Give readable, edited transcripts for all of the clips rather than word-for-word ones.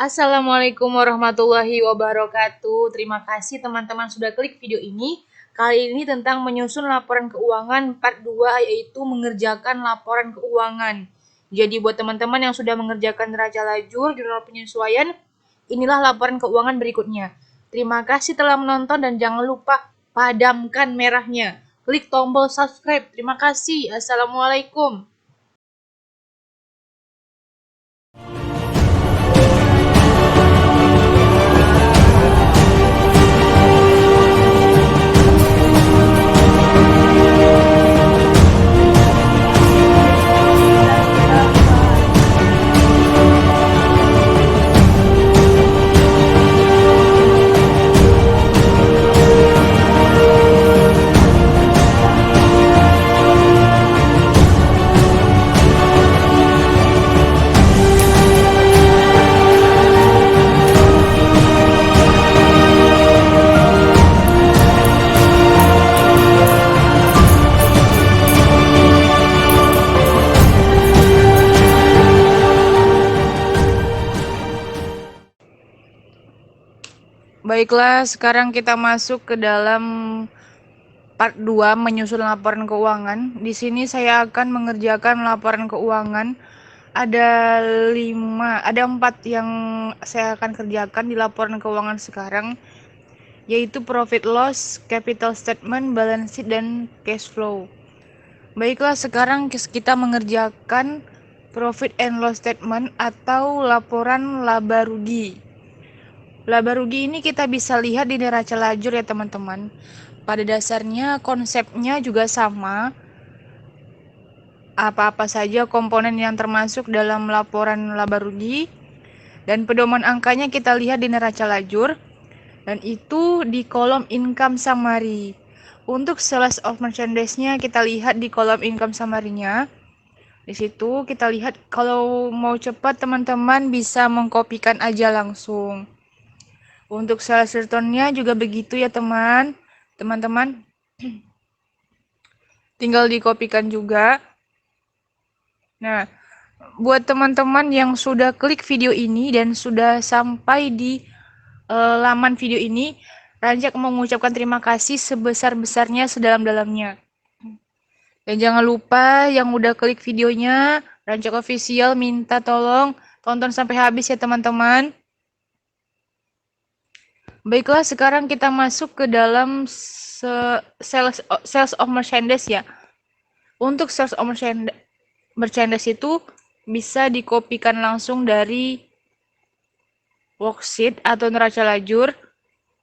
Assalamualaikum warahmatullahi wabarakatuh. Terima kasih teman-teman sudah klik video ini. Kali ini tentang menyusun laporan keuangan part 2, yaitu mengerjakan laporan keuangan. Jadi buat teman-teman yang sudah mengerjakan neraca lajur, jurnal penyesuaian, inilah laporan keuangan berikutnya. Terima kasih telah menonton dan jangan lupa padamkan merahnya. Klik tombol subscribe. Terima kasih. Assalamualaikum. Baiklah, sekarang kita masuk ke dalam part 2 menyusun laporan keuangan. Di sini saya akan mengerjakan laporan keuangan. Ada 4 yang saya akan kerjakan di laporan keuangan sekarang, yaitu profit loss, capital statement, balance sheet, dan cash flow. Baiklah, sekarang kita mengerjakan profit and loss statement atau laporan laba rugi. Laba rugi ini kita bisa lihat di neraca lajur ya teman-teman. Pada dasarnya konsepnya juga sama. Apa-apa saja komponen yang termasuk dalam laporan laba rugi. Dan pedoman angkanya kita lihat di neraca lajur. Dan itu di kolom income summary. Untuk sales of merchandise-nya kita lihat di kolom income summary-nya. Di situ kita lihat, kalau mau cepat teman-teman bisa mengkopikan aja langsung. Untuk sales return-nya juga begitu ya teman-teman. Tinggal dikopikan juga. Nah, buat teman-teman yang sudah klik video ini dan sudah sampai di laman video ini, Ranjak mengucapkan terima kasih sebesar-besarnya, sedalam-dalamnya. Dan jangan lupa yang udah klik videonya, Ranjak Official minta tolong tonton sampai habis ya teman-teman. Baiklah, sekarang kita masuk ke dalam sales of merchandise ya. Untuk sales of merchandise itu bisa dikopikan langsung dari worksheet atau neraca lajur.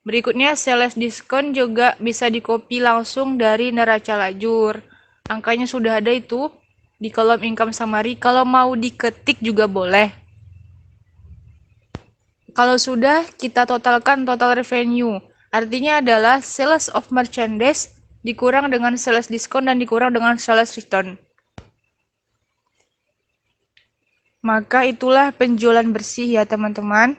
Berikutnya sales discount juga bisa dikopi langsung dari neraca lajur. Angkanya sudah ada itu di kolom income summary. Kalau mau diketik juga boleh. Kalau sudah, kita totalkan total revenue. Artinya adalah sales of merchandise dikurang dengan sales discount dan dikurang dengan sales return. Maka itulah penjualan bersih ya teman-teman.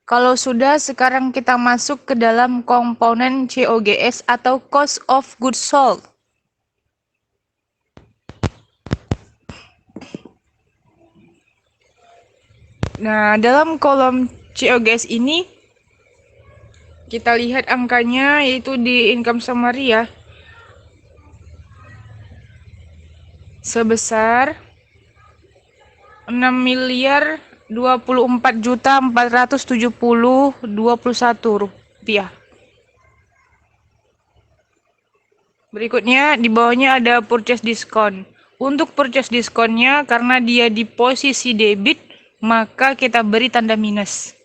Kalau sudah, sekarang kita masuk ke dalam komponen COGS atau Cost of Goods Sold. Nah, dalam kolom COGS ini kita lihat angkanya yaitu di income summary ya. Sebesar 6.024.470.21 rupiah. Berikutnya di bawahnya ada purchase discount. Untuk purchase discountnya, karena dia di posisi debit, maka kita beri tanda minus.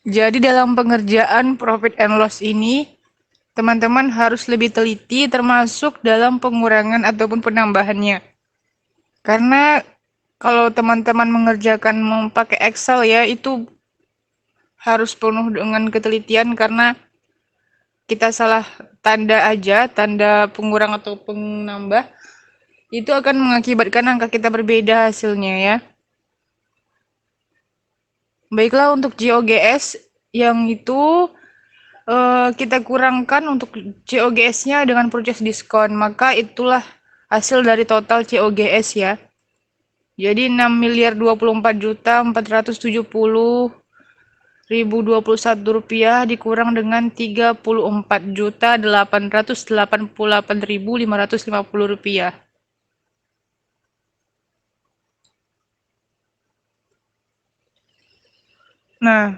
Jadi dalam pengerjaan profit and loss ini, teman-teman harus lebih teliti termasuk dalam pengurangan ataupun penambahannya. Karena kalau teman-teman mengerjakan memakai Excel ya, itu harus penuh dengan ketelitian karena kita salah tanda aja, tanda pengurang atau penambah, itu akan mengakibatkan angka kita berbeda hasilnya ya. Baiklah untuk GOGS yang itu kita kurangkan untuk COGS-nya dengan purchase diskon, maka itulah hasil dari total COGS ya. Jadi 6.024.470.021 rupiah dikurang dengan 34.888.550 rupiah. Nah,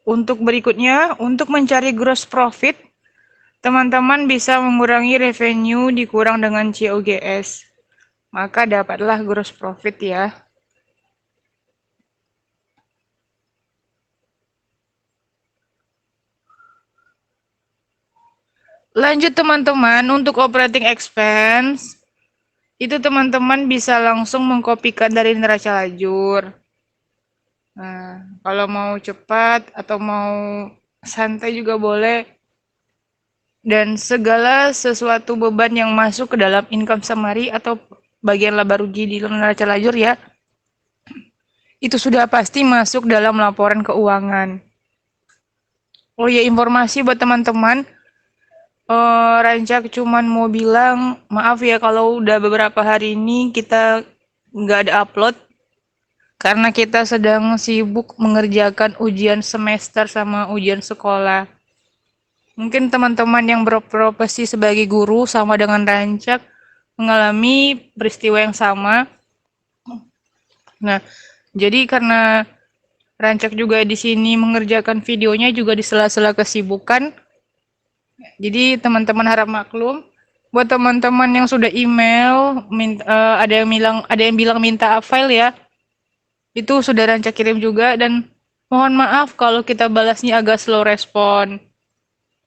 untuk berikutnya, untuk mencari gross profit, teman-teman bisa mengurangi revenue dikurang dengan COGS. Maka dapatlah gross profit ya. Lanjut teman-teman, untuk operating expense, itu teman-teman bisa langsung mengkopikan dari neraca lajur. Nah, kalau mau cepat atau mau santai juga boleh. Dan segala sesuatu beban yang masuk ke dalam income summary atau bagian laba rugi di dalam neraca lajur ya, itu sudah pasti masuk dalam laporan keuangan. Oh ya, informasi buat teman-teman, Rancak cuman mau bilang, maaf ya kalau udah beberapa hari ini kita nggak ada upload, karena kita sedang sibuk mengerjakan ujian semester sama ujian sekolah. Mungkin teman-teman yang berprofesi sebagai guru sama dengan Rancak mengalami peristiwa yang sama. Nah, jadi karena Rancak juga di sini mengerjakan videonya juga di sela-sela kesibukan, jadi teman-teman harap maklum. Buat teman-teman yang sudah email, ada yang bilang minta file ya. Itu sudah Rancak kirim juga dan mohon maaf kalau kita balasnya agak slow respon.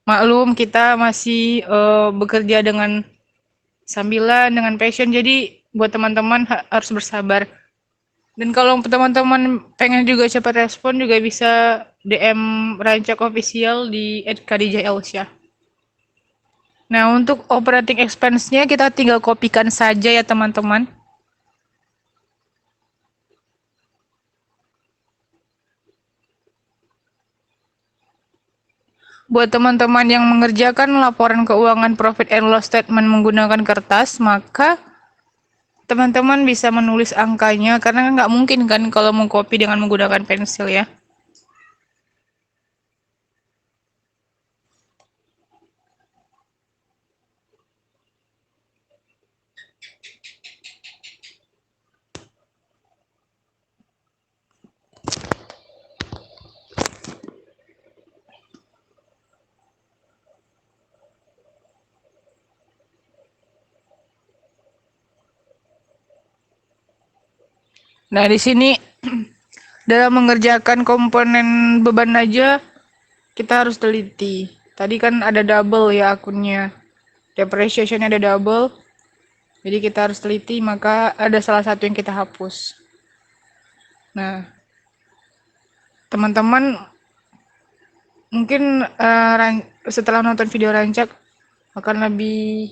Maklum kita masih bekerja dengan sambilan dengan passion, jadi buat teman-teman harus bersabar. Dan kalau teman-teman pengen juga cepat respon juga bisa DM Rancak official di @khadijah_elsyah. Nah, untuk operating expense-nya kita tinggal kopikan saja ya teman-teman. Buat teman-teman yang mengerjakan laporan keuangan profit and loss statement menggunakan kertas, maka teman-teman bisa menulis angkanya, karena nggak mungkin kan kalau mau copy dengan menggunakan pensil ya. Nah, di sini dalam mengerjakan komponen beban aja kita harus teliti. Tadi kan ada double ya akunnya. Depreciation ada double. Jadi kita harus teliti, maka ada salah satu yang kita hapus. Nah, teman-teman mungkin setelah nonton video Rancak akan lebih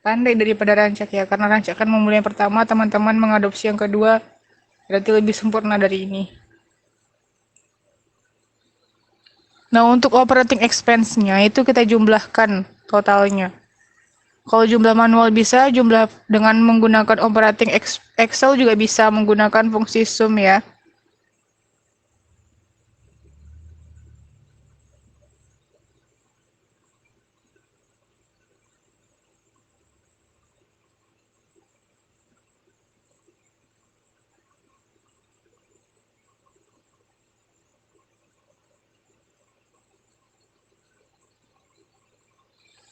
pandai daripada Rancak ya, karena Rancak kan memulai yang pertama, teman-teman mengadopsi yang kedua, berarti lebih sempurna dari ini. Nah, untuk operating expense-nya itu kita jumlahkan totalnya. Kalau jumlah manual bisa, jumlah dengan menggunakan operating Excel juga bisa menggunakan fungsi sum ya.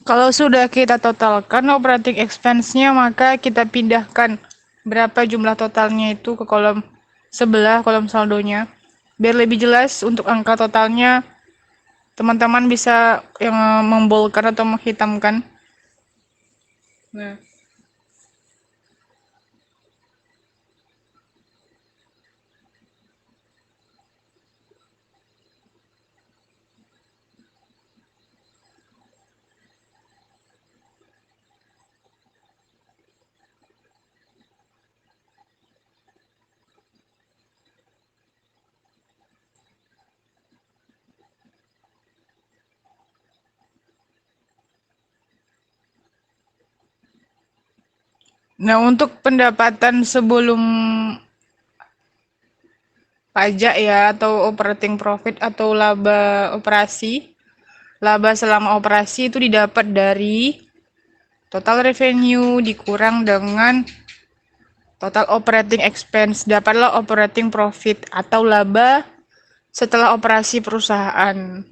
Kalau sudah kita totalkan operating expense-nya, maka kita pindahkan berapa jumlah totalnya itu ke kolom sebelah, kolom saldonya. Biar lebih jelas untuk angka totalnya, Teman-teman bisa yang membolkan atau menghitamkan. Nah, nah, untuk pendapatan sebelum pajak ya atau operating profit atau laba operasi, laba selama operasi itu didapat dari total revenue dikurang dengan total operating expense. Dapatlah operating profit atau laba setelah operasi perusahaan.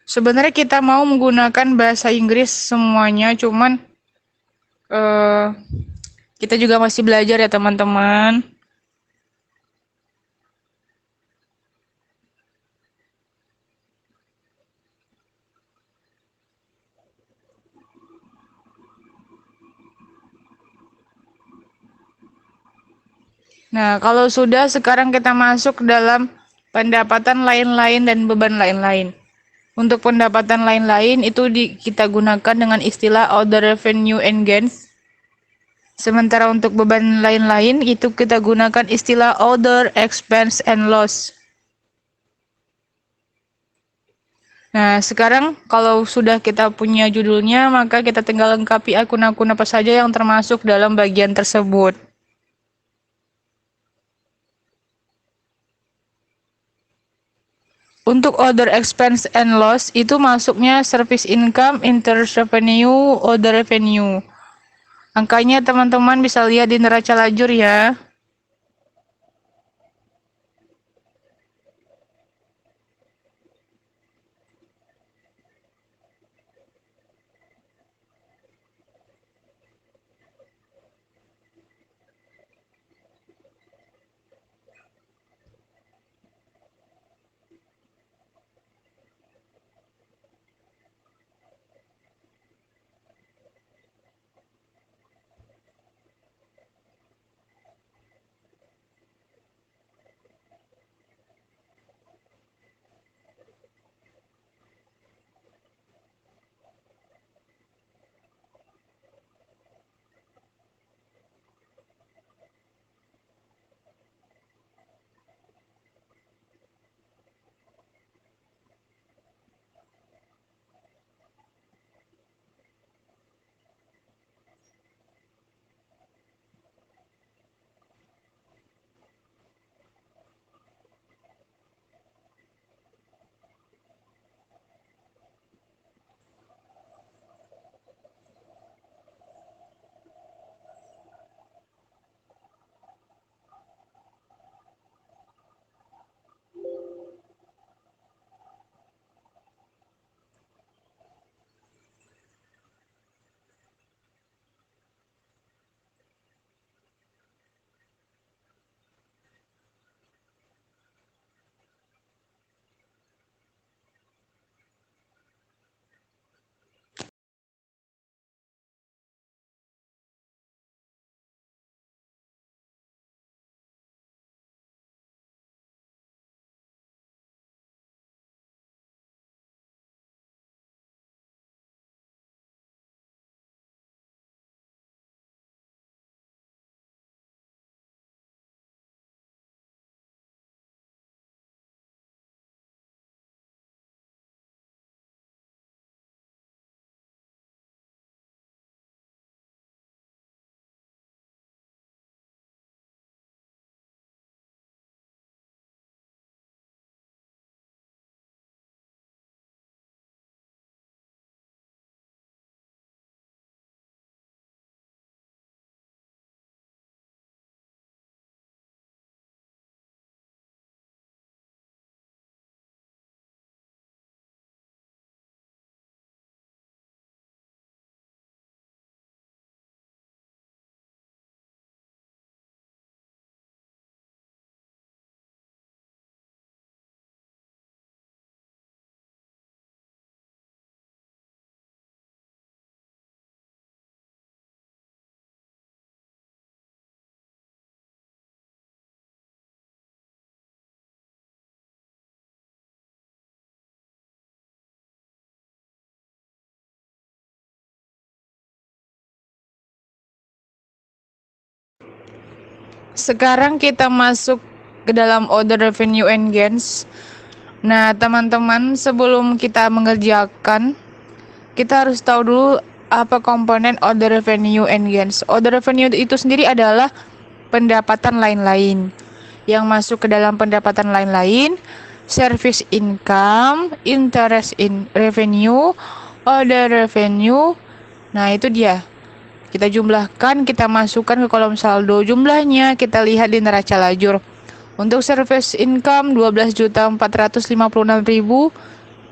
Sebenarnya kita mau menggunakan bahasa Inggris semuanya, cuman eh, kita juga masih belajar ya teman-teman. Nah, kalau sudah sekarang kita masuk ke dalam pendapatan lain-lain dan beban lain-lain. Untuk pendapatan lain-lain itu kita gunakan dengan istilah other revenue and gains. Sementara untuk beban lain-lain itu kita gunakan istilah other expense and loss. Nah, sekarang kalau sudah kita punya judulnya, maka kita tinggal lengkapi akun-akun apa saja yang termasuk dalam bagian tersebut. Untuk other expense and loss itu masuknya service income, interest revenue, other revenue. Angkanya teman-teman bisa lihat di neraca lajur ya. Sekarang kita masuk ke dalam order revenue and gains. Nah, teman-teman, sebelum kita mengerjakan, kita harus tahu dulu apa komponen order revenue and gains. Order revenue itu sendiri adalah pendapatan lain-lain. Yang masuk ke dalam pendapatan lain-lain, service income, interest in revenue, order revenue. Nah, itu dia. Kita jumlahkan, kita masukkan ke kolom saldo. Jumlahnya kita lihat di neraca lajur. Untuk service income 12.456.000,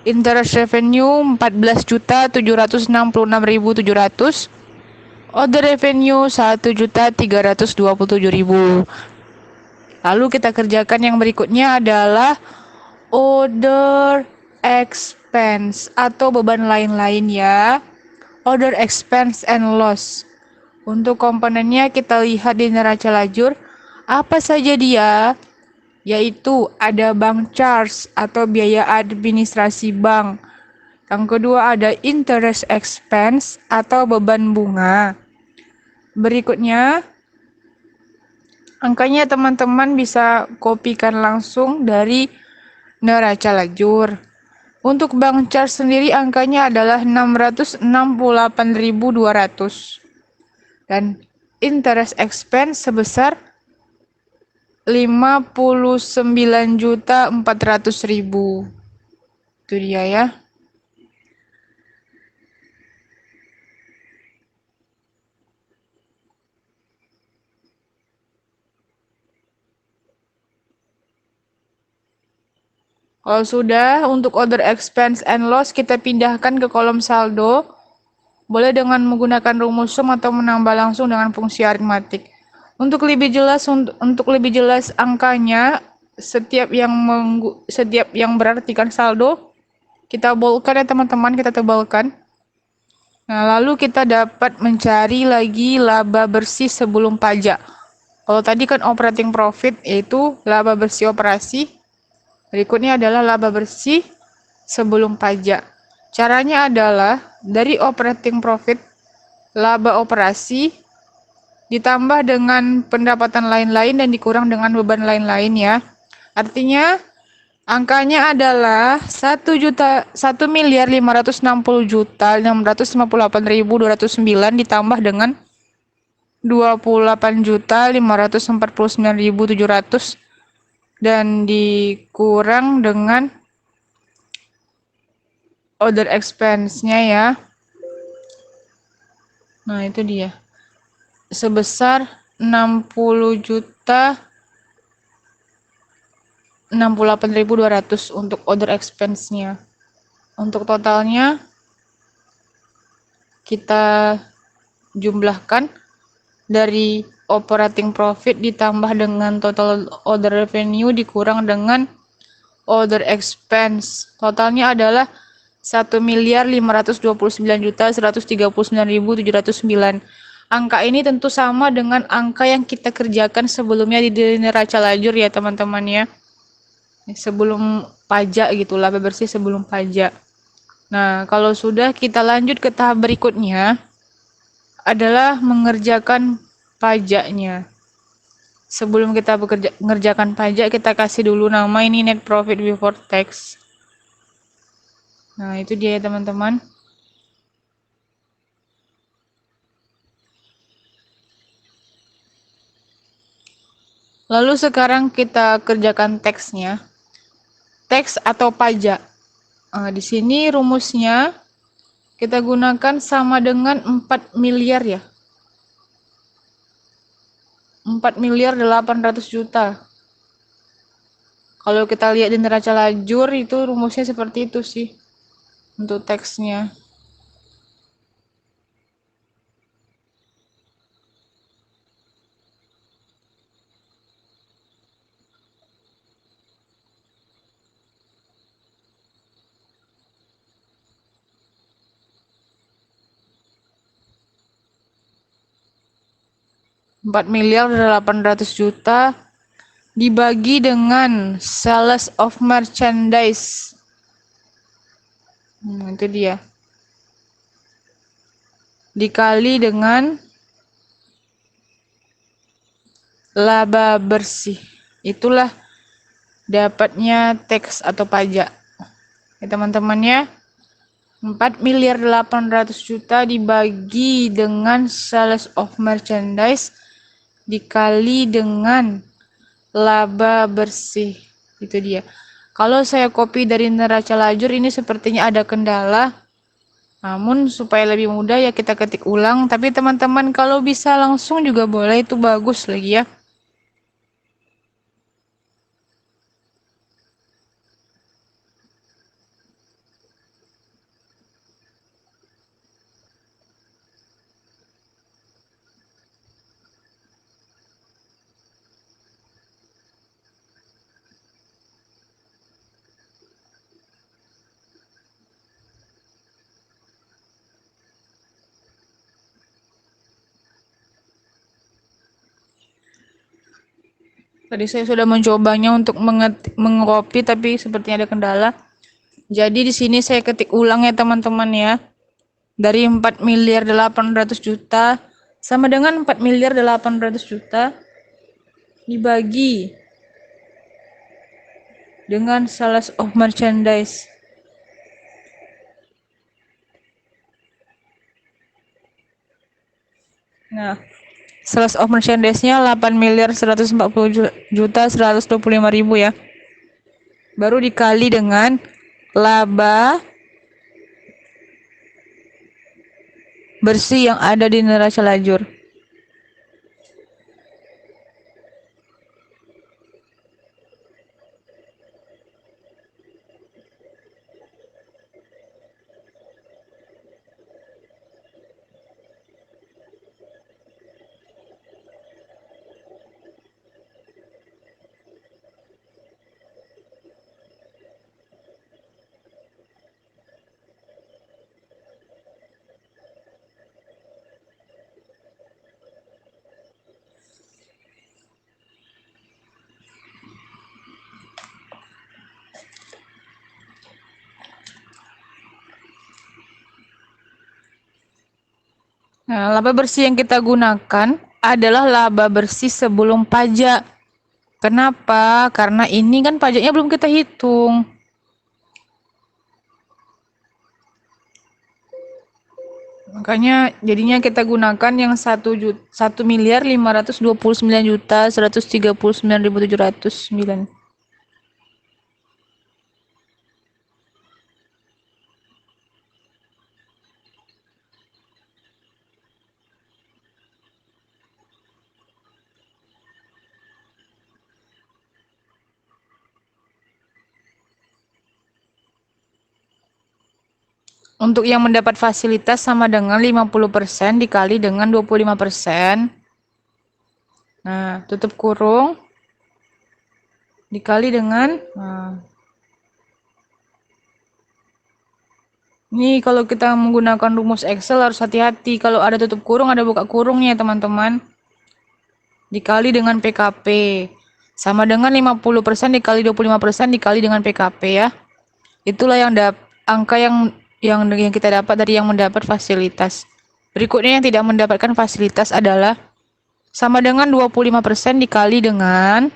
interest revenue 14.766.700, order revenue 1.327.000. Lalu kita kerjakan yang berikutnya adalah order expense atau beban lain-lain ya. Order expense and loss. Untuk komponennya kita lihat di neraca lajur. Apa saja dia? Yaitu ada bank charge atau biaya administrasi bank. Yang kedua ada interest expense atau beban bunga. Berikutnya, angkanya teman-teman bisa kopikan langsung dari neraca lajur. Untuk bank charge sendiri angkanya adalah 668.200. Dan interest expense sebesar 59.400.000. Itu dia ya. Kalau sudah, untuk order expense and loss kita pindahkan ke kolom saldo. Boleh dengan menggunakan rumus sum atau menambah langsung dengan fungsi aritmatik. Untuk lebih jelas angkanya, setiap yang berartikan saldo kita boldkan ya teman-teman, kita tebalkan. Nah, lalu kita dapat mencari lagi laba bersih sebelum pajak. Kalau tadi kan operating profit, yaitu laba bersih operasi. Berikutnya adalah laba bersih sebelum pajak. Caranya adalah dari operating profit, laba operasi, ditambah dengan pendapatan lain-lain dan dikurang dengan beban lain-lain ya. Artinya angkanya adalah 1.560.658.209 ditambah dengan 28.549.700 dan dikurang dengan order expense-nya ya. Nah, itu dia. Sebesar 60.068.200 untuk order expense-nya. Untuk totalnya kita jumlahkan dari operating profit ditambah dengan total order revenue dikurang dengan order expense. Totalnya adalah 1.529.139.709. Angka ini tentu sama dengan angka yang kita kerjakan sebelumnya di neraca lajur ya teman-teman ya. Sebelum pajak gitu, laba bersih sebelum pajak. Nah, kalau sudah kita lanjut ke tahap berikutnya adalah mengerjakan pajaknya. Sebelum kita mengerjakan pajak, kita kasih dulu nama ini net profit before tax. Nah, itu dia ya teman-teman. Lalu sekarang kita kerjakan teksnya. Teks atau pajak. Nah, di sini rumusnya kita gunakan sama dengan 4 miliar ya. 4.800.000.000. Kalau kita lihat di neraca lajur itu rumusnya seperti itu sih untuk teksnya. Rp4.800.000.000 dibagi dengan sales of merchandise. Itu dia. Dikali dengan laba bersih. Itulah dapatnya tax atau pajak. Ya, teman-teman ya. 4.800.000.000 dibagi dengan sales of merchandise dikali dengan laba bersih. Itu dia. Kalau saya copy dari neraca lajur ini sepertinya ada kendala. Namun supaya lebih mudah ya kita ketik ulang. Tapi teman-teman kalau bisa langsung juga boleh, itu bagus lagi ya. Tadi saya sudah mencobanya untuk mengcopy tapi sepertinya ada kendala. Jadi di sini saya ketik ulang ya teman-teman ya. Dari 4.800.000.000 sama dengan 4.800.000.000 dibagi dengan sales of merchandise. Nah, sales of merchandise-nya 8.140.125.000 ya. Baru dikali dengan laba bersih yang ada di neraca lajur. Nah, laba bersih yang kita gunakan adalah laba bersih sebelum pajak. Kenapa? Karena ini kan pajaknya belum kita hitung. Makanya jadinya kita gunakan yang 1.529.139.709. Untuk yang mendapat fasilitas sama dengan 50% dikali dengan 25%. Nah, tutup kurung. Dikali dengan ini kalau kita menggunakan rumus Excel harus hati-hati. Kalau ada tutup kurung, ada buka kurungnya, teman-teman. Dikali dengan PKP. Sama dengan 50% dikali 25% dikali dengan PKP ya. Itulah yang angka yang kita dapat dari yang mendapat fasilitas. Berikutnya yang tidak mendapatkan fasilitas adalah sama dengan 25% dikali dengan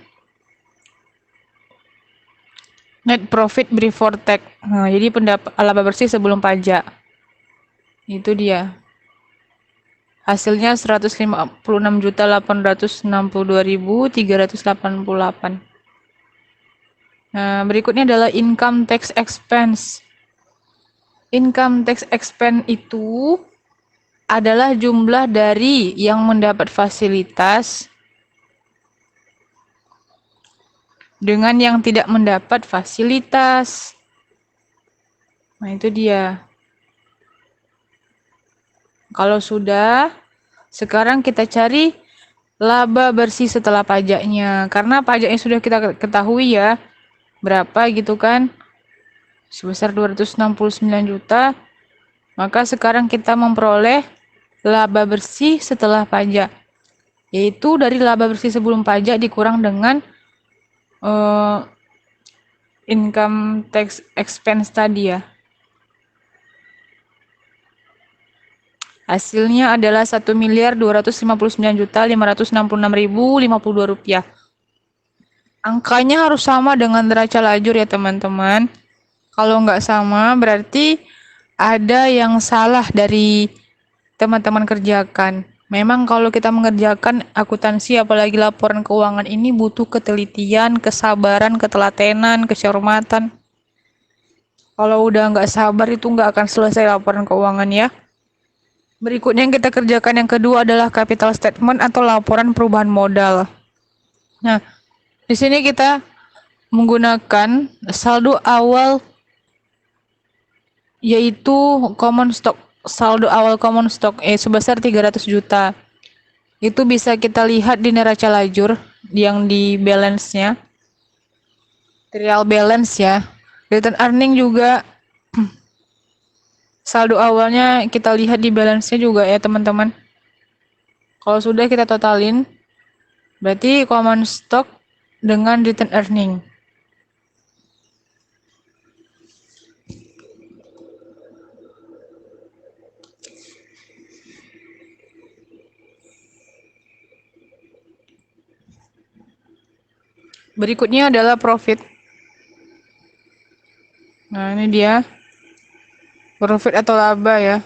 net profit before tax. Nah, jadi laba bersih sebelum pajak. Itu dia. Hasilnya 156.862.388. Nah, berikutnya adalah income tax expense. Income tax expense itu adalah jumlah dari yang mendapat fasilitas dengan yang tidak mendapat fasilitas. Nah, itu dia. Kalau sudah, sekarang kita cari laba bersih setelah pajaknya. Karena pajaknya sudah kita ketahui ya, berapa gitu kan? Sebesar 269 juta. Maka sekarang kita memperoleh laba bersih setelah pajak. Yaitu dari laba bersih sebelum pajak dikurang dengan income tax expense tadi ya. Hasilnya adalah 1.259.566.552 rupiah. Angkanya harus sama dengan neraca lajur ya teman-teman. Kalau nggak sama berarti ada yang salah dari teman-teman kerjakan. Memang kalau kita mengerjakan akuntansi apalagi laporan keuangan ini butuh ketelitian, kesabaran, ketelatenan, kecermatan. Kalau udah nggak sabar itu nggak akan selesai laporan keuangan ya. Berikutnya yang kita kerjakan yang kedua adalah capital statement atau laporan perubahan modal. Nah, di sini kita menggunakan saldo awal yaitu common stock. Saldo awal common stock sebesar 300 juta. Itu bisa kita lihat di neraca lajur yang di balance-nya. Trial balance ya. Return earning juga saldo awalnya kita lihat di balance-nya juga ya teman-teman. Kalau sudah kita totalin, berarti common stock dengan return earning. Berikutnya adalah profit. Nah, ini dia. Profit atau laba ya.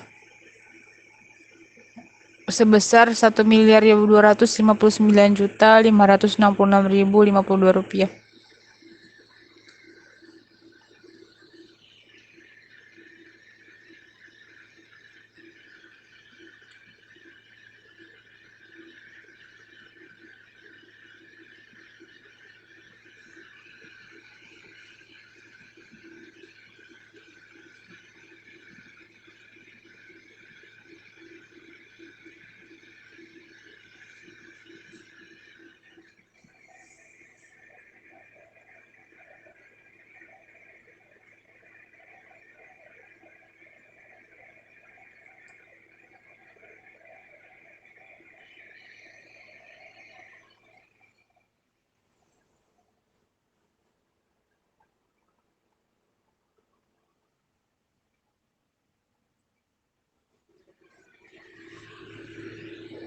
Sebesar 1.259.566.052 rupiah.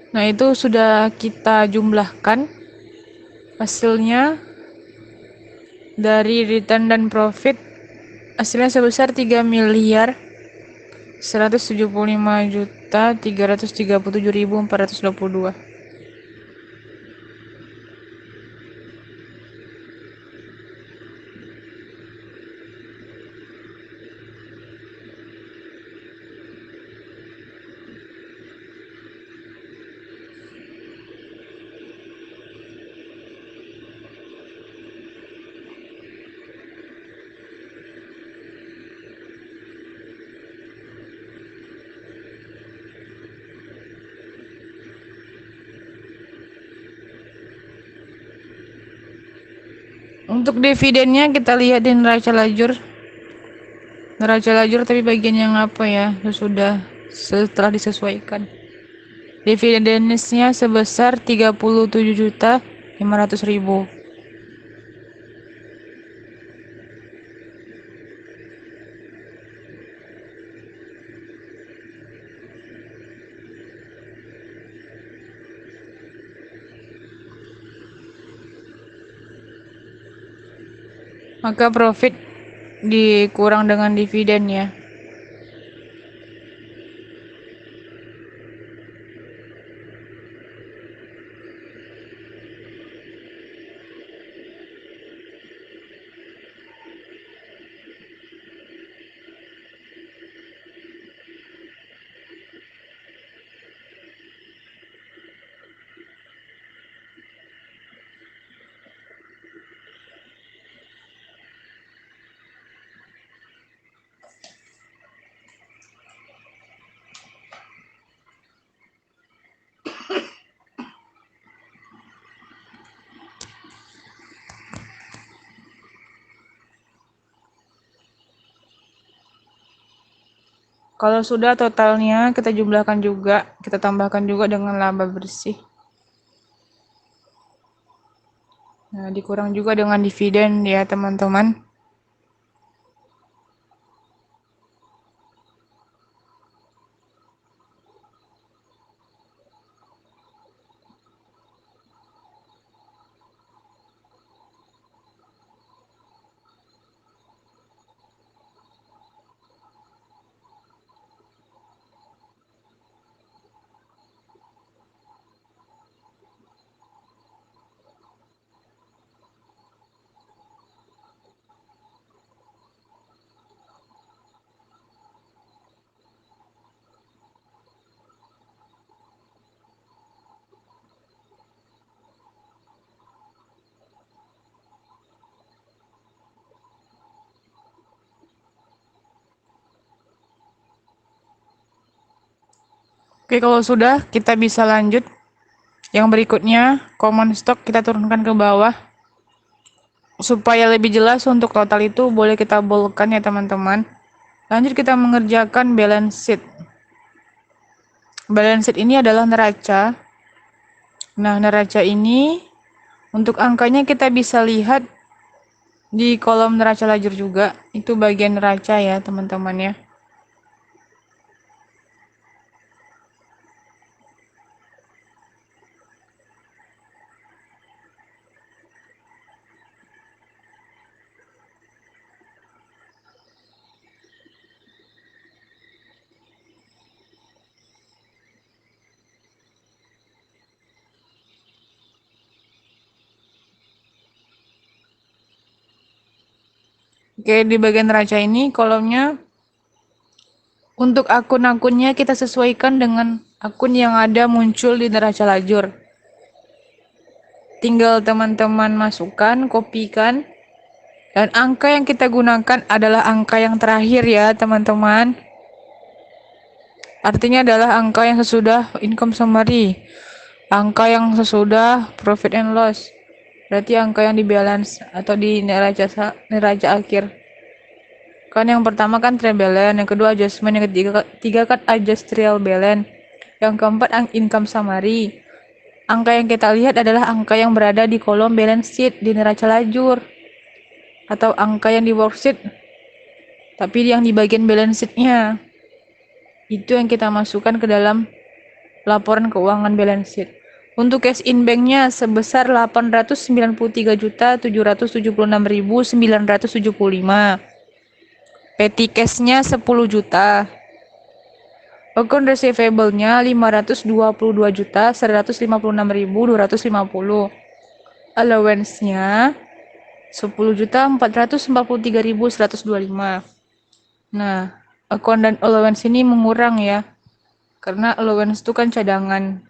Nah, itu sudah kita jumlahkan hasilnya dari return dan profit. Hasilnya sebesar 3.175.337.422. Untuk dividennya kita lihat di neraca lajur. Neraca lajur tapi bagian yang apa ya? Sudah setelah disesuaikan. Dividennya sebesar 37.500.000. Maka profit dikurang dengan dividen ya. Kalau sudah totalnya kita jumlahkan juga, kita tambahkan juga dengan laba bersih. Nah, dikurang juga dengan dividen ya teman-teman. Oke, kalau sudah, kita bisa lanjut. Yang berikutnya, common stock kita turunkan ke bawah. Supaya lebih jelas untuk total itu boleh kita boldkan ya teman-teman. Lanjut kita mengerjakan balance sheet. Balance sheet ini adalah neraca. Nah, neraca ini untuk angkanya kita bisa lihat di kolom neraca lajur juga. Itu bagian neraca ya teman-teman ya. Oke, di bagian neraca ini kolomnya untuk akun-akunnya kita sesuaikan dengan akun yang ada muncul di neraca lajur. Tinggal teman-teman masukkan, kopikan, dan angka yang kita gunakan adalah angka yang terakhir ya teman-teman. Artinya adalah angka yang sesudah income summary, angka yang sesudah profit and loss. Berarti angka yang di balance atau di neraca akhir. Kan yang pertama kan trial balance, yang kedua adjustment, yang ketiga kan adjust trial balance, yang keempat income summary. Angka yang kita lihat adalah angka yang berada di kolom balance sheet di neraca lajur atau angka yang di worksheet tapi yang di bagian balance sheet-nya itu yang kita masukkan ke dalam laporan keuangan balance sheet. Untuk cash in bank-nya sebesar 893.776.975. Petty cash-nya 10 juta. Account receivable-nya 522.156.250. Allowance-nya 10.443.125. Nah, account dan allowance ini mengurang ya. Karena allowance itu kan cadangan.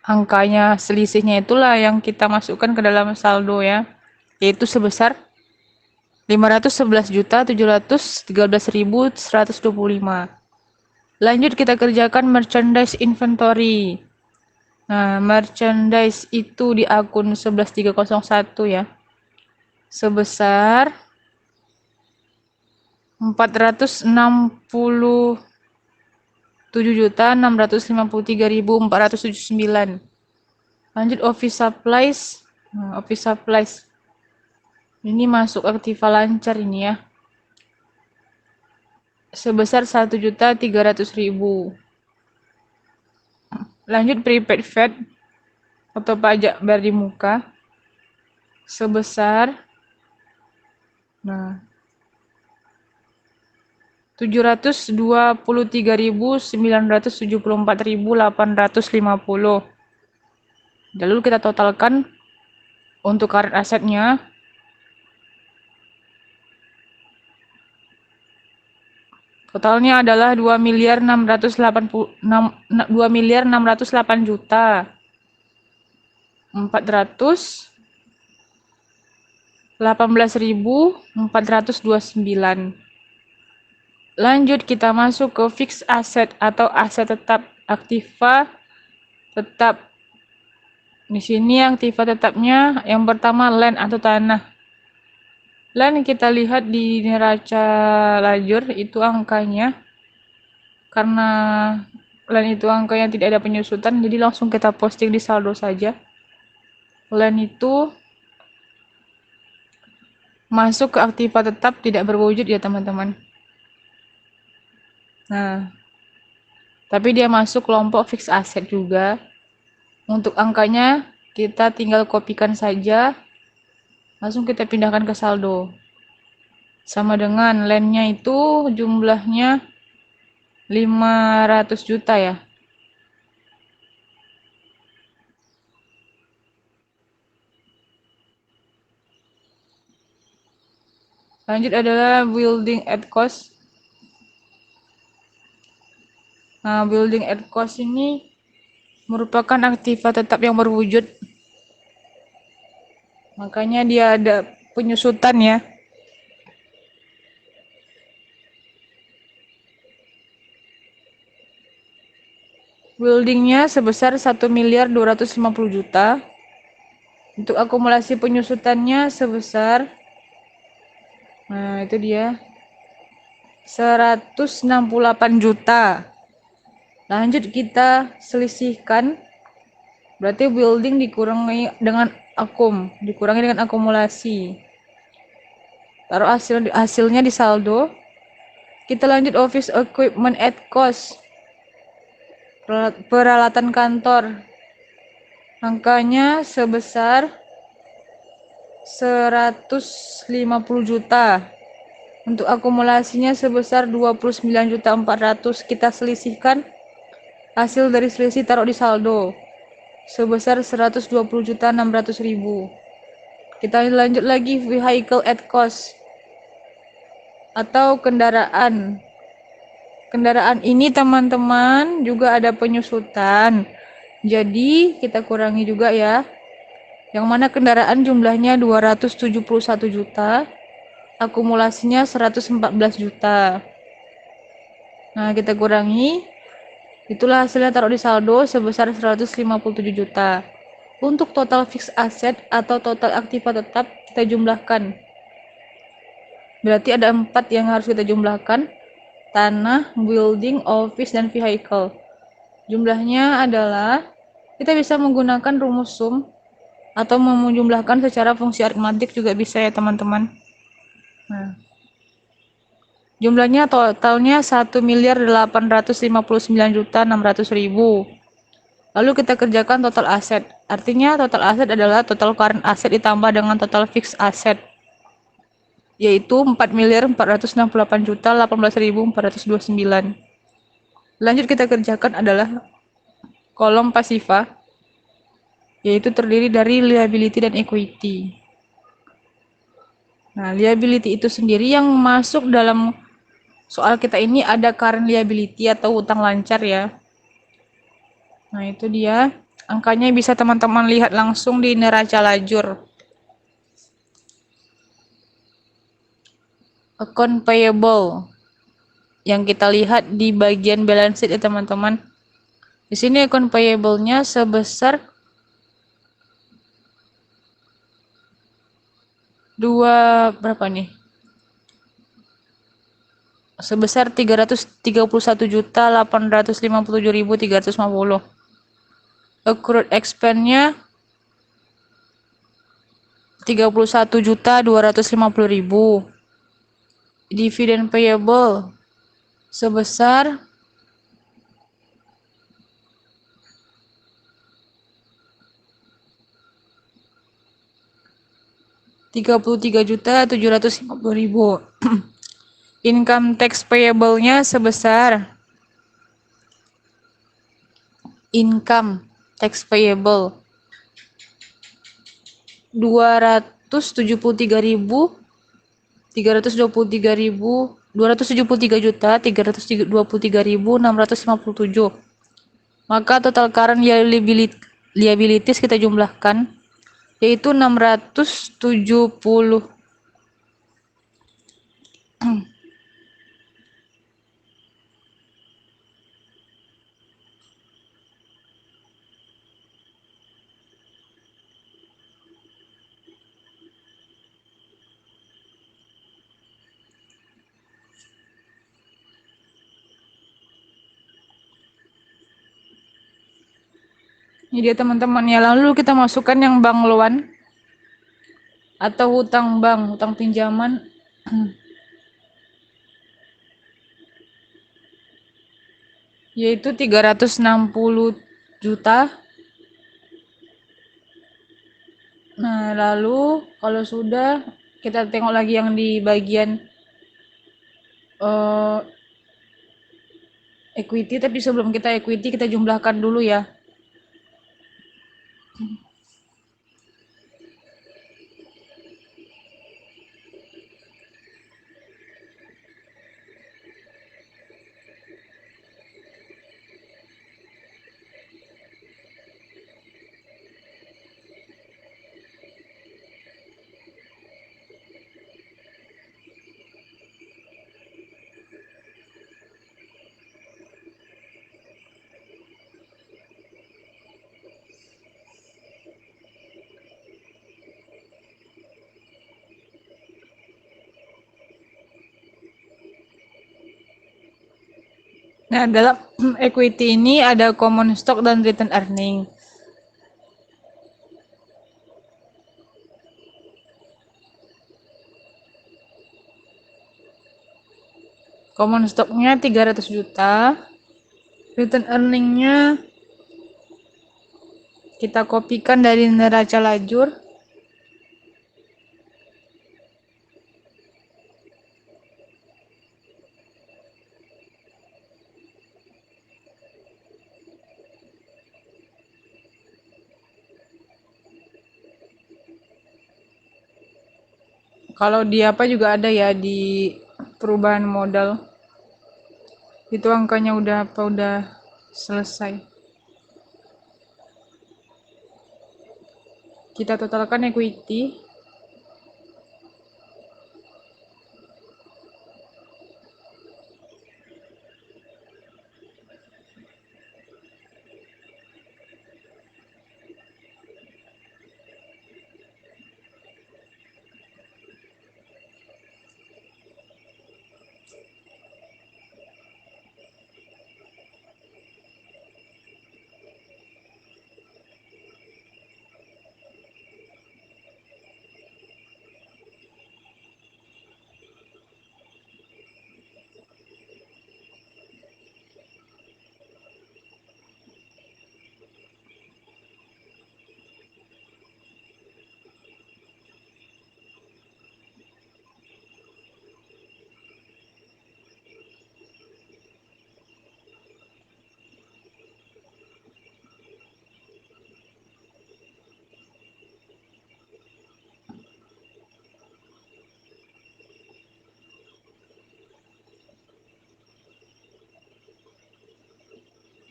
Angkanya selisihnya itulah yang kita masukkan ke dalam saldo ya. Yaitu sebesar 511.713.125. Lanjut kita kerjakan merchandise inventory. Nah, merchandise itu di akun 11301 ya. Sebesar 467.653.479. Lanjut office supplies. Nah, office supplies ini masuk aktiva lancar ini ya. Sebesar 1.300.000. Lanjut prepaid VAT atau pajak bayar di muka sebesar 723.974.850. Lalu kita totalkan untuk current asetnya. Totalnya adalah 2.608 juta 418.429. Lanjut kita masuk ke fixed asset atau aset tetap aktiva tetap. Di sini aktiva tetapnya yang pertama land atau tanah. Land kita lihat di neraca lajur itu angkanya, karena land itu angka yang tidak ada penyusutan, jadi langsung kita posting di saldo saja. Land itu masuk ke aktiva tetap tidak berwujud ya teman-teman. Nah, tapi dia masuk kelompok fixed asset juga. Untuk angkanya kita tinggal kopikan saja, langsung kita pindahkan ke saldo. Sama dengan land-nya itu jumlahnya 500 juta ya. Lanjut adalah building at cost. Nah, building at cost ini merupakan aktiva tetap yang berwujud. Makanya dia ada penyusutan ya. Buildingnya sebesar 1.250.000.000. Untuk akumulasi penyusutannya sebesar, nah itu dia, 168 juta. Lanjut kita selisihkan, berarti building dikurangi dengan dikurangi dengan akumulasi. Taruh hasilnya di saldo. Kita lanjut office equipment at cost. Peralatan kantor. Angkanya sebesar 150 juta. Untuk akumulasinya sebesar 29.400.000. Kita selisihkan, hasil dari selisih taruh di saldo sebesar 120.600.000. Kita lanjut lagi vehicle at cost atau kendaraan. Kendaraan ini teman-teman juga ada penyusutan. Jadi kita kurangi juga ya. Yang mana kendaraan jumlahnya 271 juta, akumulasinya 114 juta. Nah, kita kurangi. Itulah hasilnya taruh di saldo sebesar 157 juta. Untuk total fixed asset atau total aktiva tetap kita jumlahkan. Berarti ada 4 yang harus kita jumlahkan. Tanah, building, office, dan vehicle. Jumlahnya adalah, kita bisa menggunakan rumus sum atau menjumlahkan secara fungsi aritmatik juga bisa ya teman-teman. Nah, jumlahnya totalnya 1.859.600.000. Lalu kita kerjakan total aset. Artinya total aset adalah total current asset ditambah dengan total fixed asset, yaitu 4.468.018.429. Lanjut kita kerjakan adalah kolom pasiva, yaitu terdiri dari liability dan equity. Nah, liability itu sendiri yang masuk dalam soal kita ini ada current liability atau utang lancar ya. Nah, itu dia. Angkanya bisa teman-teman lihat langsung di neraca lajur. Account payable yang kita lihat di bagian balance sheet ya teman-teman. Di sini account payable-nya sebesar berapa nih? Sebesar 331.857.350. Accrued expense-nya 31.250.000. Dividend payable sebesar 33.750.000. Income tax payable-nya sebesar income tax payable 273.323.657. Maka total current liabilities kita jumlahkan, yaitu 670. Ini dia teman-teman ya. Lalu kita masukkan yang bank loan atau hutang bank, hutang pinjaman. Yaitu 360 juta. Nah, lalu kalau sudah, kita tengok lagi yang di bagian equity, tapi sebelum kita equity kita jumlahkan dulu ya. Nah, dalam equity ini ada common stock dan return earning. Common stocknya 300 juta. Return earningnya kita kopikan dari neraca lajur. Kalau di apa juga ada ya, di perubahan modal. Itu angkanya udah selesai. Kita totalkan equity.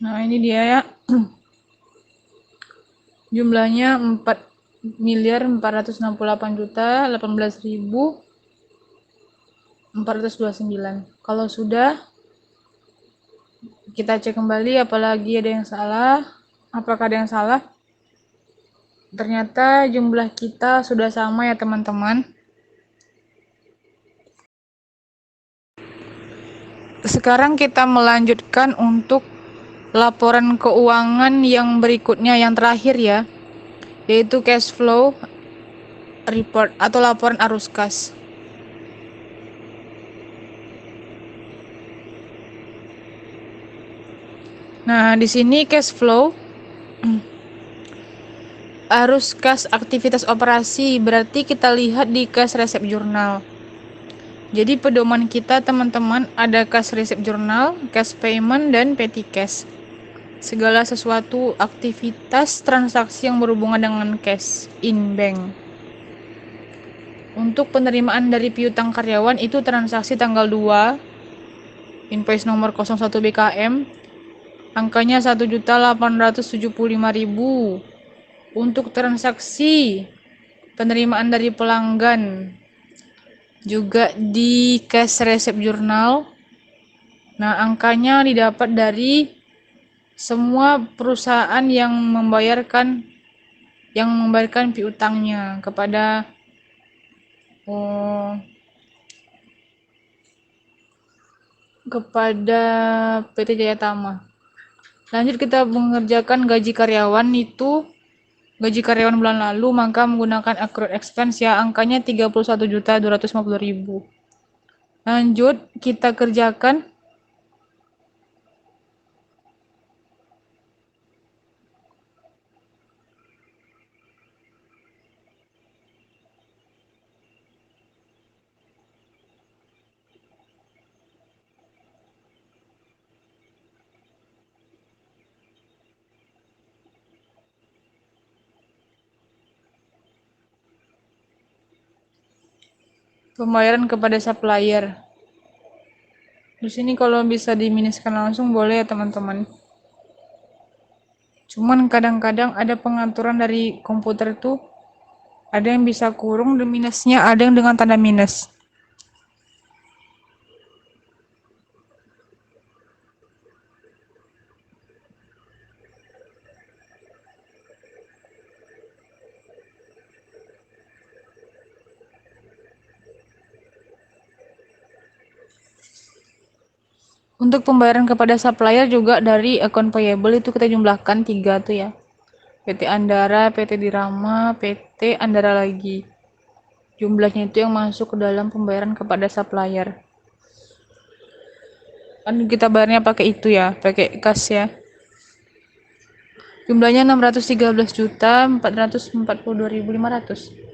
Nah, ini dia ya. Jumlahnya 4.468.018.429. Kalau sudah, kita cek kembali apalagi ada yang salah. Apakah ada yang salah? Ternyata jumlah kita sudah sama ya teman-teman. Sekarang kita melanjutkan untuk laporan keuangan yang berikutnya, yang terakhir ya, yaitu cash flow report atau laporan arus kas. Nah, di sini cash flow arus kas aktivitas operasi, berarti kita lihat di cash receipt journal. Jadi pedoman kita teman-teman ada cash receipt journal, cash payment, dan petty cash. Segala sesuatu aktivitas transaksi yang berhubungan dengan cash in bank. Untuk penerimaan dari piutang karyawan itu transaksi tanggal 2, invoice nomor 01 BKM, angkanya 1.875.000. Untuk transaksi penerimaan dari pelanggan juga di cash receipt journal. Nah, angkanya didapat dari semua perusahaan yang membayarkan piutangnya kepada PT Jaya Tama. Lanjut kita mengerjakan gaji karyawan bulan lalu, maka menggunakan accrued expense ya, angkanya 31.250.000. Lanjut kita kerjakan pembayaran kepada supplier. Di sini kalau bisa diminuskan langsung boleh ya teman-teman. Cuman kadang-kadang ada pengaturan dari komputer tuh, ada yang bisa kurung dan minusnya, ada yang dengan tanda minus. Untuk pembayaran kepada supplier juga dari account payable itu kita jumlahkan 3 tuh ya. PT Andara, PT Dirama, PT Andara lagi. Jumlahnya itu yang masuk ke dalam pembayaran kepada supplier. Kan kita bayarnya pakai itu ya, pakai kas ya. Jumlahnya 613.442.500.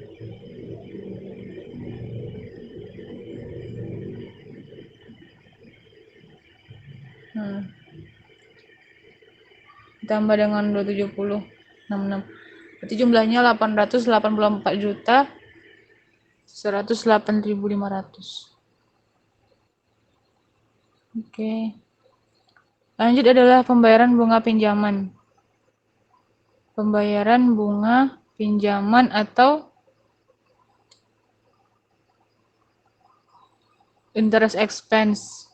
Nah, ditambah dengan 270.66. Berarti jumlahnya 884.108.500. Oke. Lanjut adalah pembayaran bunga pinjaman. Pembayaran bunga pinjaman atau interest expense.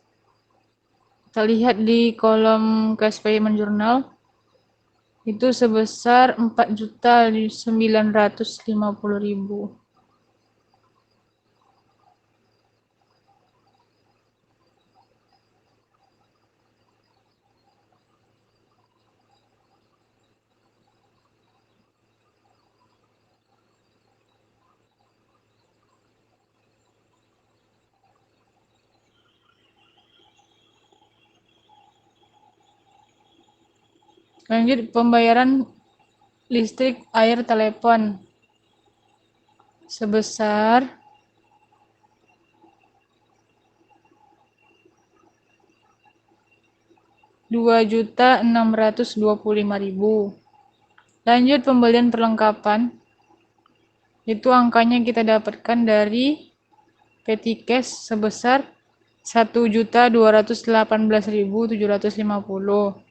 Kita lihat di kolom cash payment journal itu sebesar 4.950.000. Lanjut pembayaran listrik, air, telepon sebesar 2.625.000. Lanjut pembelian perlengkapan, itu angkanya kita dapatkan dari petty cash sebesar 1.218.750.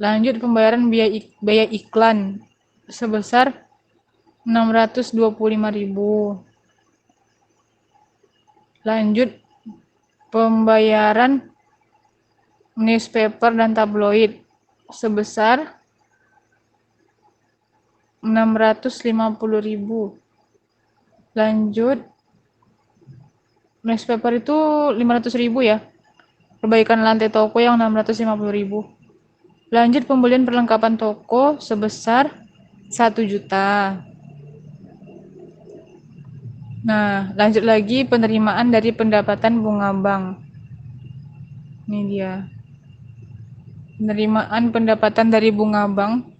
Lanjut pembayaran biaya iklan sebesar 625.000. Lanjut pembayaran newspaper dan tabloid sebesar 650.000. Lanjut newspaper itu 500.000 ya. Perbaikan lantai toko yang 650.000. Lanjut pembelian perlengkapan toko sebesar 1 juta. Nah, lanjut lagi penerimaan dari pendapatan bunga bank. Ini dia. Penerimaan pendapatan dari bunga bank.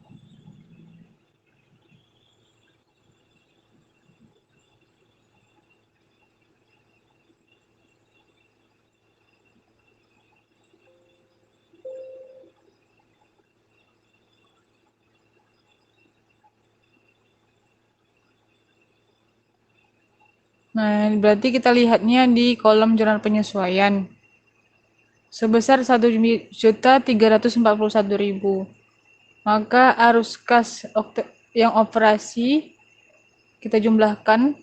Nah, berarti kita lihatnya di kolom jurnal penyesuaian. Sebesar 1.341.000. Maka arus kas yang operasi kita jumlahkan.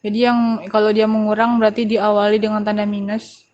Jadi yang kalau dia mengurang berarti diawali dengan tanda minus.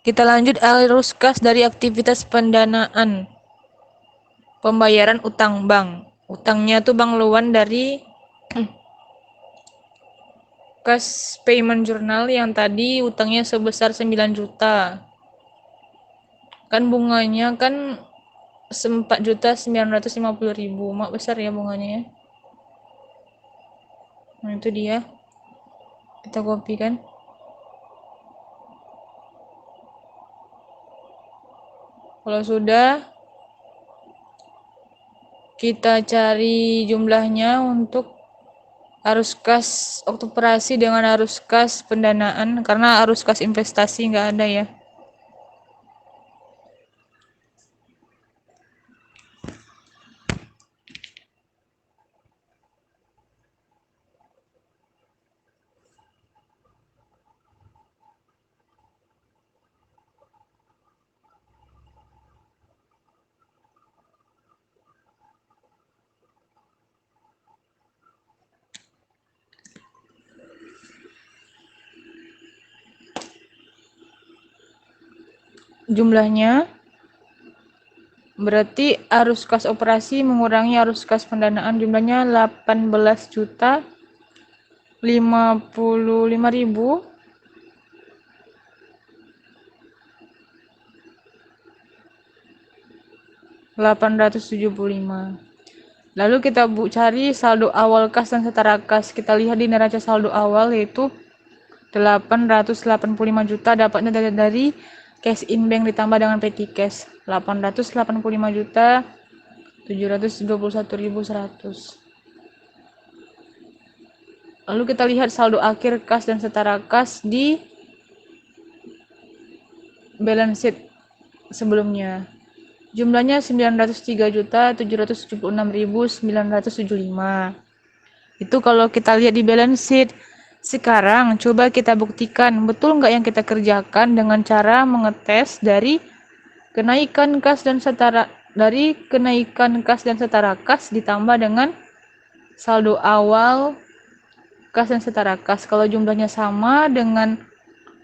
Kita lanjut arus kas dari aktivitas pendanaan. Pembayaran utang bank. Utangnya tuh Bang Luan dari cash payment journal yang tadi utangnya sebesar 9 juta. Kan bunganya kan 4.950.000. Mak besar ya bunganya ya. Nah, itu dia. Kita copy kan. Kalau sudah, Kita cari jumlahnya untuk arus kas operasi dengan arus kas pendanaan, karena arus kas investasi nggak ada ya. Jumlahnya berarti arus kas operasi mengurangi arus kas pendanaan, jumlahnya 18.055.875. Lalu kita cari saldo awal kas dan setara kas. Kita lihat di neraca saldo awal yaitu 885 juta dapatnya dari cash in bank ditambah dengan petty cash. 885 juta 721.100. Lalu kita lihat saldo akhir kas dan setara kas di balance sheet sebelumnya. Jumlahnya 903.776.975. Itu kalau kita lihat di balance sheet. Sekarang coba kita buktikan betul nggak yang kita kerjakan dengan cara mengetes dari kenaikan kas dan setara kas ditambah dengan saldo awal kas dan setara kas. Kalau jumlahnya sama dengan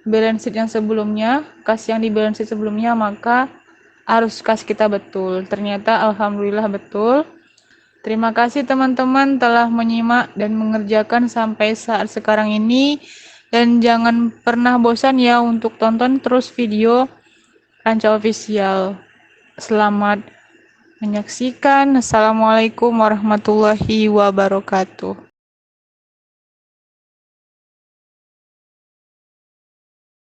balance sheet yang sebelumnya, kas yang di balance sheet sebelumnya, maka arus kas kita betul. Ternyata alhamdulillah betul. Terima kasih teman-teman telah menyimak dan mengerjakan sampai saat sekarang ini. Dan jangan pernah bosan ya untuk tonton terus video Ranca Official. Selamat menyaksikan. Assalamualaikum warahmatullahi wabarakatuh.